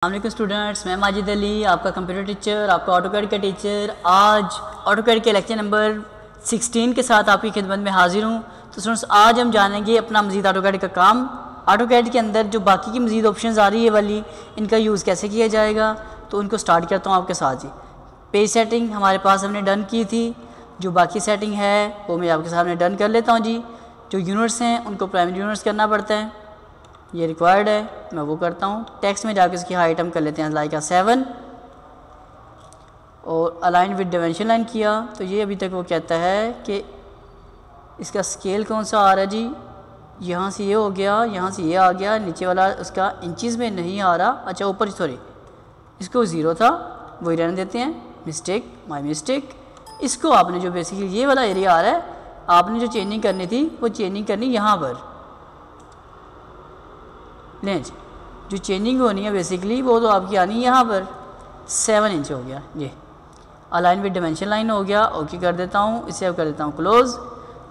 अस्सलाम स्टूडेंट्स, मैं माजिद अली, आपका कंप्यूटर टीचर, आपका ऑटोकैड का टीचर। आज ऑटोकैड के लेक्चर नंबर 16 के साथ आपकी खिदमत में हाजिर हूँ। तो स्टूडेंट्स, आज हम जानेंगे अपना मज़ीद ऑटोकैड का काम। ऑटोकैड के अंदर जो बाकी की मज़ीद ऑप्शंस आ रही है वाली, इनका यूज़ कैसे किया जाएगा, तो उनको स्टार्ट करता हूँ आपके साथ जी। पेज सेटिंग हमारे पास हमने डन की थी, जो बाकी सेटिंग है वो मैं आपके सामने डन कर लेता हूँ जी। जो यूनिट्स हैं उनको प्राइमरी यूनिट्स करना पड़ता है, ये रिक्वायर्ड है, मैं वो करता हूँ। टेक्स्ट में जाकर इसकी हाइट हम कर लेते हैं लाइक 7 और अलाइन विद डिमेंशन लाइन किया। तो ये अभी तक वो कहता है कि इसका स्केल कौन सा आ रहा है जी, यहाँ से ये हो गया, यहाँ से ये आ गया, नीचे वाला उसका इंचज़ में नहीं आ रहा। अच्छा ऊपर सॉरी, इसको 0 था, वही रहने देते हैं, मिस्टेक, माय मिस्टेक। इसको आपने जो बेसिकली ये वाला एरिया आ रहा है, आपने जो चेंजिंग करनी थी वो चेंजिंग करनी यहाँ पर लें जी। जो चेंजिंग होनी है बेसिकली वो तो आपकी आनी है यहाँ पर। 7 इंच हो गया ये, अलाइन विद डिमेंशन लाइन हो गया, ओके कर देता हूँ। इसे अब कर देता हूँ क्लोज़।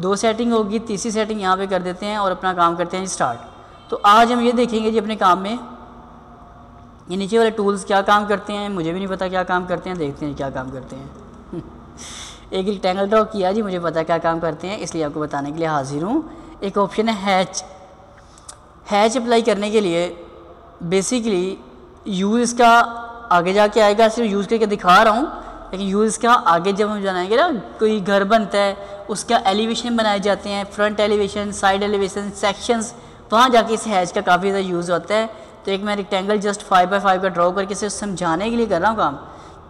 2 सेटिंग होगी, तीसरी सेटिंग यहाँ पे कर देते हैं और अपना काम करते हैं स्टार्ट। तो आज हम ये देखेंगे जी अपने काम में ये नीचे वाले टूल्स क्या काम करते हैं। मुझे भी नहीं पता क्या काम करते हैं, देखते हैं क्या काम करते हैं। एक रेक्टेंगल ड्रॉ किया जी, मुझे पता क्या काम करते हैं, इसलिए आपको बताने के लिए हाजिर हूँ। एक ऑप्शन है हैच। हैच अप्लाई करने के लिए बेसिकली यूज़ इसका आगे जाके आएगा, सिर्फ यूज़ करके दिखा रहा हूँ, लेकिन यूज़ इसका आगे जब हम बनाएंगे ना, कोई घर बनता है उसका एलिवेशन बनाए जाते हैं, front elevation, side elevation, sections, वहाँ जाके इस हैच का काफ़ी ज़्यादा यूज़ होता है। तो एक मैं रेक्टेंगल जस्ट 5x5 का ड्रॉ करके सिर्फ समझाने के लिए कर रहा हूँ काम,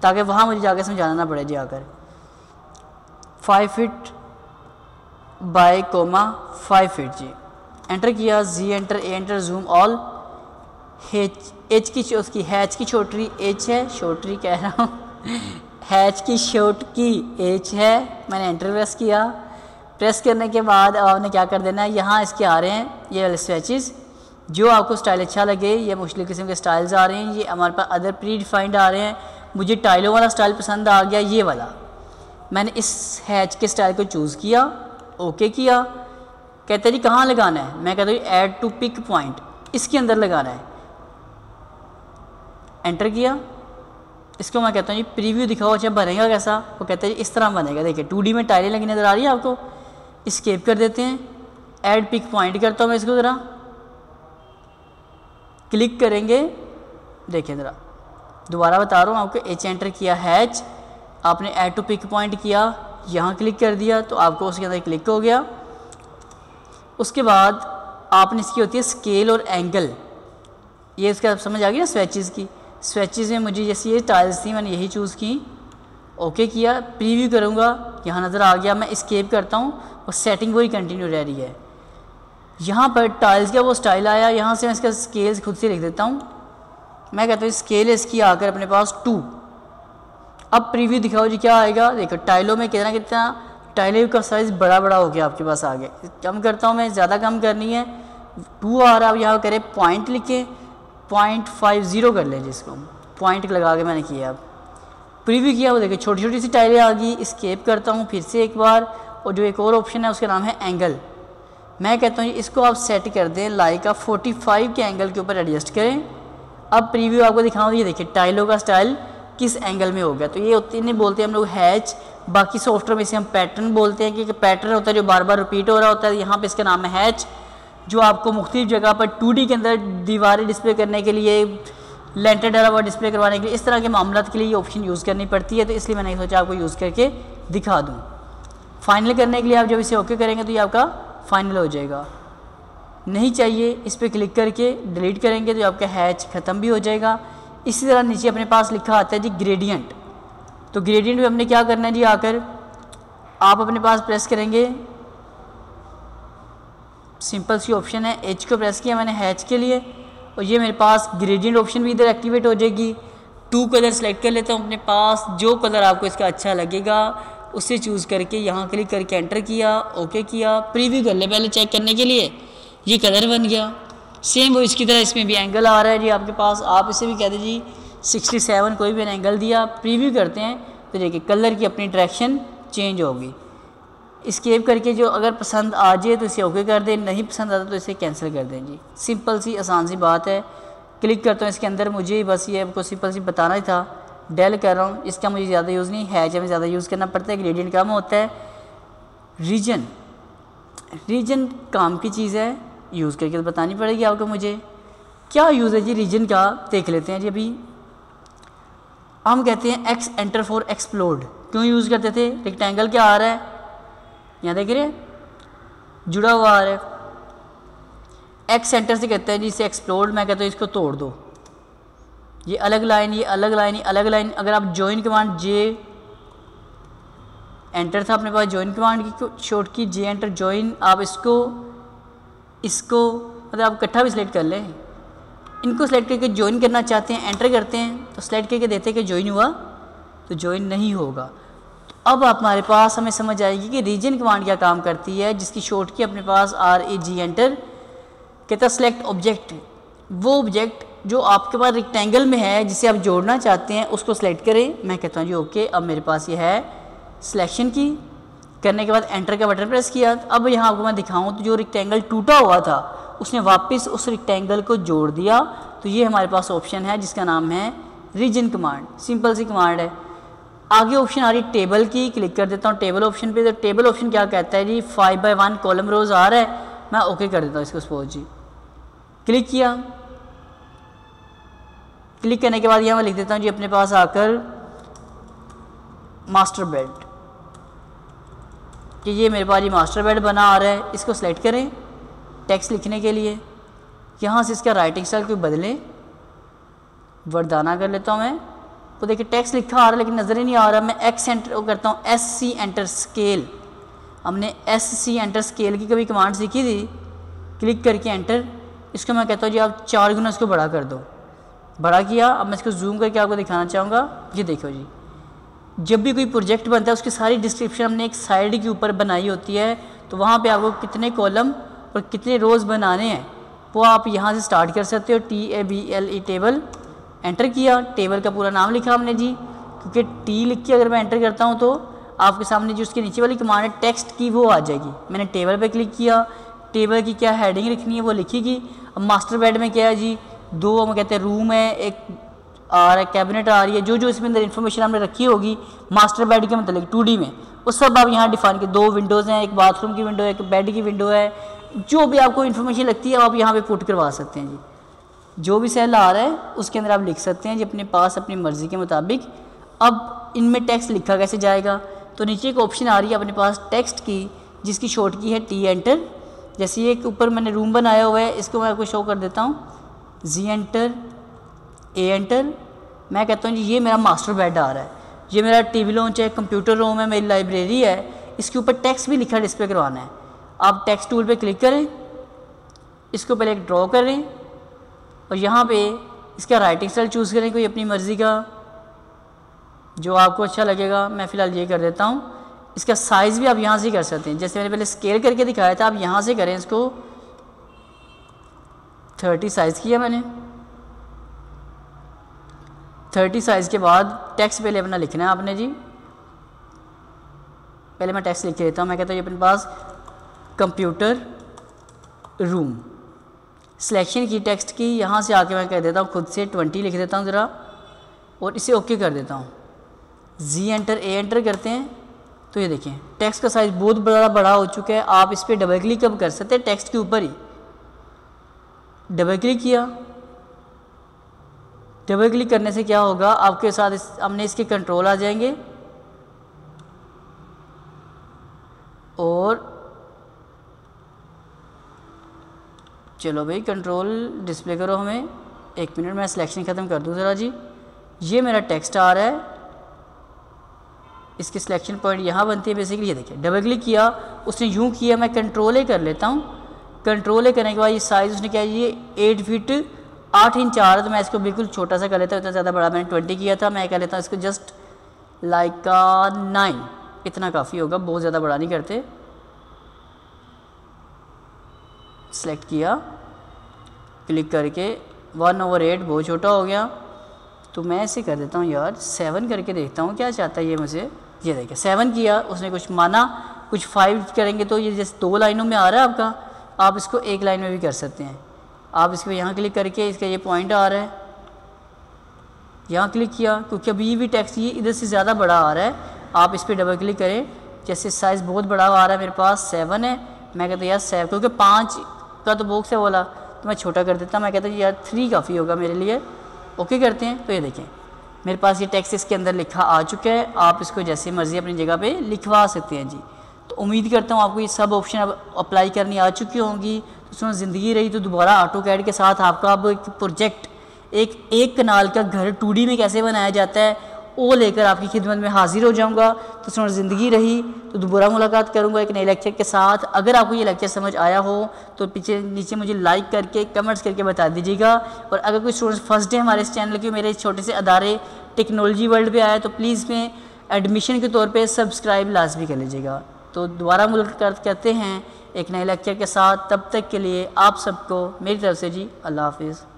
ताकि वहाँ मुझे जाके समझाना ना पड़े जी। आकर 5 फीट बाय 5 फीट जी, एंटर किया, जी enter, A enter, zoom all. H की उसकी हैच की छोटी एच है, छोटी कह रहा हूँ, हैच की शॉर्ट की एच है। मैंने एंटर प्रेस किया। प्रेस करने के बाद आपने क्या कर देना है, यहाँ इसके आ रहे हैं ये वाले स्विचेस, जो आपको स्टाइल अच्छा लगे। ये मुख्तलिफ किस्म के स्टाइल्स आ रहे हैं, ये हमारे पास अदर प्री डिफाइंड आ रहे हैं। मुझे टाइलों वाला स्टाइल पसंद आ गया, ये वाला। मैंने इस हैच के स्टाइल को चूज़ किया, ओके किया। कहते हैं जी कहाँ लगाना है, मैं कहता हूँ ऐड टू पिक पॉइंट, इसके अंदर लगाना है। एंटर किया। इसको मैं कहता हूँ जी प्रीव्यू दिखाओ, अच्छा बनेगा कैसा। वो कहते हैं जी इस तरह बनेगा। देखिए 2D में टाइलें लगी नज़र आ रही है आपको। स्केप कर देते हैं, ऐड पिक पॉइंट करता हूँ मैं इसको, ज़रा क्लिक करेंगे। देखिए ज़रा दोबारा बता रहा हूँ आपको, एच एंटर किया, हैच, आपने ऐड टू पिक पॉइंट किया, यहाँ क्लिक कर दिया तो आपको उसके अंदर क्लिक हो गया। उसके बाद आपने इसकी होती है स्केल और एंगल, ये इसका समझ आ गई ना स्विचेस की। स्विचेस में मुझे जैसे ये टाइल्स थी, मैंने यही चूज़ की, ओके किया। प्रीव्यू करूँगा, यहाँ नज़र आ गया। मैं स्केप करता हूँ और सेटिंग वही कंटिन्यू रह रही है। यहाँ पर टाइल्स का वो स्टाइल आया, यहाँ से मैं इसका स्केल खुद से लिख देता हूँ। मैं कहता हूँ स्केल इसकी आकर अपने पास 2। अब प्रीव्यू दिखाओ जी क्या आएगा। देखो टाइलों में कितना टाइलों का साइज़ बड़ा बड़ा हो गया आपके पास आगे। कम करता हूँ मैं, ज़्यादा कम करनी है, 2 आ रहा। अब यहाँ करें पॉइंट लिखे, 0.50 कर लें जिसको, पॉइंट लगा के मैंने किया। अब प्रीव्यू किया, वो देखिए छोटी छोटी सी टाइलें आ गई। स्केप करता हूँ फिर से एक बार, और जो एक और ऑप्शन है उसका नाम है एंगल। मैं कहता हूँ इसको आप सेट कर दें लाइक 45 के एंगल के ऊपर एडजस्ट करें। अब प्रीव्यू आपको दिखाऊँ, ये देखिए टाइलों का स्टाइल किस एंगल में हो गया। तो ये इन्हें बोलते हैं हम लोग हैच। बाकी सॉफ्टवेयर में इसे हम पैटर्न बोलते हैं, क्योंकि पैटर्न होता है जो बार बार रिपीट हो रहा होता है। यहाँ पे इसका नाम है हैच, जो आपको मुख्तलिफ जगह पर 2D के अंदर दीवारें डिस्प्ले करने के लिए, लेंटर डला हुआ डिस्प्ले करवाने के लिए, इस तरह के मामलात के लिए ये ऑप्शन यूज़ करनी पड़ती है। तो इसलिए मैंने सोचा आपको यूज़ करके दिखा दूँ। फाइनल करने के लिए आप जब इसे ओके करेंगे तो ये आपका फाइनल हो जाएगा। नहीं चाहिए, इस पर क्लिक करके डिलीट करेंगे तो आपका हैच ख़त्म भी हो जाएगा। इसी तरह नीचे अपने पास लिखा आता है जी ग्रेडियंट। तो ग्रेडियंट में हमने क्या करना है जी, आकर आप अपने पास प्रेस करेंगे, सिंपल सी ऑप्शन है, एच को प्रेस किया मैंने हैच के लिए, और ये मेरे पास ग्रेडियंट ऑप्शन भी इधर एक्टिवेट हो जाएगी। 2 कलर सेलेक्ट कर लेता हूँ अपने पास, जो कलर आपको इसका अच्छा लगेगा उसे चूज़ करके यहाँ क्लिक करके एंटर किया, ओके किया। प्रीव्यू कर ले पहले चेक करने के लिए, ये कलर बन गया। सेम वो इसकी तरह इसमें भी एंगल आ रहा है जी आपके पास, आप इसे भी कहते जी 67 कोई भी एंगल दिया। प्रीव्यू करते हैं तो देखिए कलर की अपनी डायरेक्शन चेंज होगी। स्केप करके जो अगर पसंद आ जाए तो इसे ओके कर दें, नहीं पसंद आता तो इसे कैंसिल कर दें जी। सिंपल सी आसान सी बात है। क्लिक करता हूँ इसके अंदर। मुझे बस ये आपको सिंपल सी बताना ही था, डेल कर रहा हूँ, इसका मुझे ज़्यादा यूज़ नहीं है, जब ज़्यादा यूज़ करना पड़ता है, ग्रेडियंट कम होता है। रीजन काम की चीज़ है, यूज़ करके तो बतानी पड़ेगी आपको मुझे। क्या यूज़ है जी रीजन का, देख लेते हैं जी। अभी हम कहते हैं एक्स एंटर फॉर एक्सप्लोड, क्यों यूज़ करते थे? रेक्टेंगल क्या आ रहा है, यहाँ देख रहे हैं जुड़ा हुआ आ रहा है, एक्स एंटर से कहते हैं जी इसे एक्सप्लोड, मैं कहता हूँ इसको तोड़ दो, ये अलग लाइन, ये अलग लाइन, ये अलग लाइन। अगर आप जॉइन कमांड जे एंटर था अपने पास, जॉइन कमांड की शॉर्ट की जे एंटर जॉइन, आप इसको मतलब आप इकट्ठा भी सिलेक्ट कर लें, इनको सेलेक्ट करके ज्वाइन करना चाहते हैं, एंटर करते हैं तो सेलेक्ट करके देते हैं कि ज्वाइन हुआ, तो ज्वाइन नहीं होगा। तो अब हमारे पास हमें समझ आएगी कि रीजन कमांड क्या काम करती है, जिसकी शॉर्ट की अपने पास RAG एंटर कहता है सेलेक्ट ऑब्जेक्ट, वो ऑब्जेक्ट जो आपके पास रेक्टेंगल में है जिसे आप जोड़ना चाहते हैं उसको सेलेक्ट करें। मैं कहता हूँ जी ओके, अब मेरे पास ये है सिलेक्शन की, करने के बाद एंटर का बटन प्रेस किया। अब यहाँ आपको मैं दिखाऊँ तो जो रेक्टेंगल टूटा हुआ था उसने वापस उस रेक्टेंगल को जोड़ दिया। तो ये हमारे पास ऑप्शन है जिसका नाम है रीजन कमांड, सिंपल सी कमांड है। आगे ऑप्शन आ रही टेबल की, क्लिक कर देता हूँ टेबल ऑप्शन पे। तो टेबल ऑप्शन क्या कहता है जी 5x1 कॉलम रोज आ रहा है, मैं ओके कर देता हूँ इसको सपोज जी। क्लिक किया, क्लिक करने के बाद यहाँ मैं लिख देता हूँ जी अपने पास आकर मास्टर बेड, कि ये मेरे पास ये मास्टर बेड बना आ रहा है। इसको सेलेक्ट करें टेक्स्ट लिखने के लिए, यहाँ से इसका राइटिंग स्टाइल कोई बदलें, वरदाना कर लेता हूँ मैं। तो देखिए टेक्स्ट लिखा आ रहा है लेकिन नज़र ही नहीं आ रहा। मैं एक्स एंटर करता हूँ, SC एंटर स्केल, हमने SC एंटर स्केल की कभी कमांड सीखी थी। क्लिक करके एंटर, इसको मैं कहता हूँ जी आप 4 गुना इसको बड़ा कर दो, बड़ा किया। अब मैं इसको जूम करके आपको दिखाना चाहूँगा। ये देखो जी, जब भी कोई प्रोजेक्ट बनता है उसकी सारी डिस्क्रिप्शन हमने एक साइड के ऊपर बनाई होती है, तो वहाँ पे आपको कितने कॉलम और कितने रोज़ बनाने हैं वो आप यहाँ से स्टार्ट कर सकते हो। TABLE टेबल, एंटर किया, टेबल का पूरा नाम लिखा हमने जी, क्योंकि T लिख के अगर मैं एंटर करता हूँ तो आपके सामने जो उसके नीचे वाली कमांड है टेक्स्ट की वो आ जाएगी। मैंने टेबल पे क्लिक किया, टेबल की क्या हेडिंग लिखनी है वो लिखेगी। अब मास्टर बेड में क्या है जी, 2 हम कहते हैं रूम है, एक आ रहा है कैबिनेट आ रही है, जो जो इसमें अंदर इन्फॉर्मेशन हमने रखी होगी मास्टर बेड के मतलब 2D में, वो सब आप यहाँ डिफाइन कर। 2 विंडोज़ हैं, एक बाथरूम की विंडो है, एक बेड की विंडो है, जो भी आपको इन्फॉर्मेशन लगती है आप यहाँ पे पुट करवा सकते हैं जी। जो भी सेल आ रहा है उसके अंदर आप लिख सकते हैं जी अपने पास अपनी मर्ज़ी के मुताबिक। अब इनमें टेक्स्ट लिखा कैसे जाएगा, तो नीचे एक ऑप्शन आ रही है अपने पास टेक्स्ट की, जिसकी शॉर्ट की है T एंटर। जैसे ये ऊपर मैंने रूम बनाया हुआ है, इसको मैं आपको शो कर देता हूँ, Z एंटर, A एंटर। मैं कहता हूँ जी ये मेरा मास्टर बेड आ रहा है, ये मेरा TV लॉन्च है, कंप्यूटर रूम है, मेरी लाइब्रेरी है, इसके ऊपर टेक्स्ट भी लिखा डिस्प्ले करवाना है। आप टेक्स्ट टूल पे क्लिक करें, इसको पहले एक ड्रॉ करें और यहाँ पे इसका राइटिंग स्टाइल चूज़ करें कोई अपनी मर्ज़ी का जो आपको अच्छा लगेगा। मैं फ़िलहाल ये कर देता हूँ। इसका साइज़ भी आप यहाँ से कर सकते हैं, जैसे मैंने पहले स्केल करके दिखाया था, आप यहाँ से करें। इसको 30 साइज़ किया मैंने। 30 साइज़ के बाद टेक्स्ट पहले अपना लिखना है आपने जी। पहले मैं टेक्स्ट लिख के देता हूँ। मैं कहता हूँ ये अपने पास कंप्यूटर रूम, सिलेक्शन की टेक्स्ट की, यहाँ से आके मैं कह देता हूँ खुद से 20 लिख देता हूँ ज़रा और इसे ओके कर देता हूँ। Z एंटर, A एंटर करते हैं तो ये देखें टेक्स्ट का साइज़ बहुत बड़ा हो चुका है। आप इस पर डबल क्लिक कब कर सकते हैं, टेक्स्ट के ऊपर ही डबल क्लिक किया। डबल क्लिक करने से क्या होगा, आपके साथ हमने इसके कंट्रोल आ जाएंगे और चलो भाई कंट्रोल डिस्प्ले करो हमें। 1 मिनट मैं सिलेक्शन ख़त्म कर दूँ ज़रा जी। ये मेरा टेक्स्ट आ रहा है, इसके सिलेक्शन पॉइंट यहाँ बनती है बेसिकली। ये देखिए डबल क्लिक किया, उसने यूँ किया, मैं कंट्रोल ए कर लेता हूँ। कंट्रोल ए करने के बाद ये साइज़ उसने क्या, ये 8 फीट 8 इंच आ रहा है, तो मैं इसको बिल्कुल छोटा सा कर लेता हूँ। इतना ज़्यादा बड़ा मैंने 20 किया था, मैं कर लेता हूँ इसको जस्ट लाइक 9, इतना काफ़ी होगा, बहुत ज़्यादा बड़ा नहीं करते। सेलेक्ट किया, क्लिक करके 1/8 बहुत छोटा हो गया, तो मैं इसे कर देता हूँ यार 7 करके देखता हूँ क्या चाहता है ये मुझे। ये देखिए 7 किया, उसने कुछ माना, कुछ 5 करेंगे तो ये जैसे 2 लाइनों में आ रहा है आपका, आप इसको 1 लाइन में भी कर सकते हैं। आप इसके यहाँ क्लिक करके इसका ये पॉइंट आ रहा है, यहाँ क्लिक किया, क्योंकि अभी भी टेक्स्ट ये इधर से ज़्यादा बड़ा आ रहा है, आप इस पर डबल क्लिक करें। जैसे साइज़ बहुत बड़ा आ रहा है, मेरे पास 7 है, मैं कहता यार 7, क्योंकि 5 का तो बॉक्स है बोला, तो मैं छोटा कर देता, मैं कहता यार 3 काफ़ी होगा मेरे लिए। ओके करते हैं, तो ये देखें मेरे पास ये टेक्स्ट इसके अंदर लिखा आ चुका है। आप इसको जैसे मर्ज़ी अपनी जगह पे लिखवा सकते हैं जी। तो उम्मीद करता हूँ आपको ये सब ऑप्शन अब अप्लाई करनी आ चुकी होंगी। तो उसमें ज़िंदगी रही तो दोबारा AutoCAD के साथ आपका अब एक प्रोजेक्ट, एक कनाल का घर 2D में कैसे बनाया जाता है वो लेकर आपकी खिदमत में हाजिर हो जाऊंगा। तो सुन ज़िंदगी रही तो दोबारा मुलाकात करूंगा एक नए लेक्चर के साथ। अगर आपको ये लेक्चर समझ आया हो तो नीचे मुझे लाइक करके कमेंट्स करके बता दीजिएगा। और अगर कोई स्टूडेंट फर्स्ट डे हमारे इस चैनल के मेरे छोटे से अदारे टेक्नोलॉजी वर्ल्ड पे आया तो प्लीज़ में एडमिशन के तौर पे सब्सक्राइब लाजमी कर लीजिएगा। तो दोबारा मुलाकात करते हैं एक नए लेक्चर के साथ। तब तक के लिए आप सबको मेरी तरफ से जी अल्लाह हाफिज़।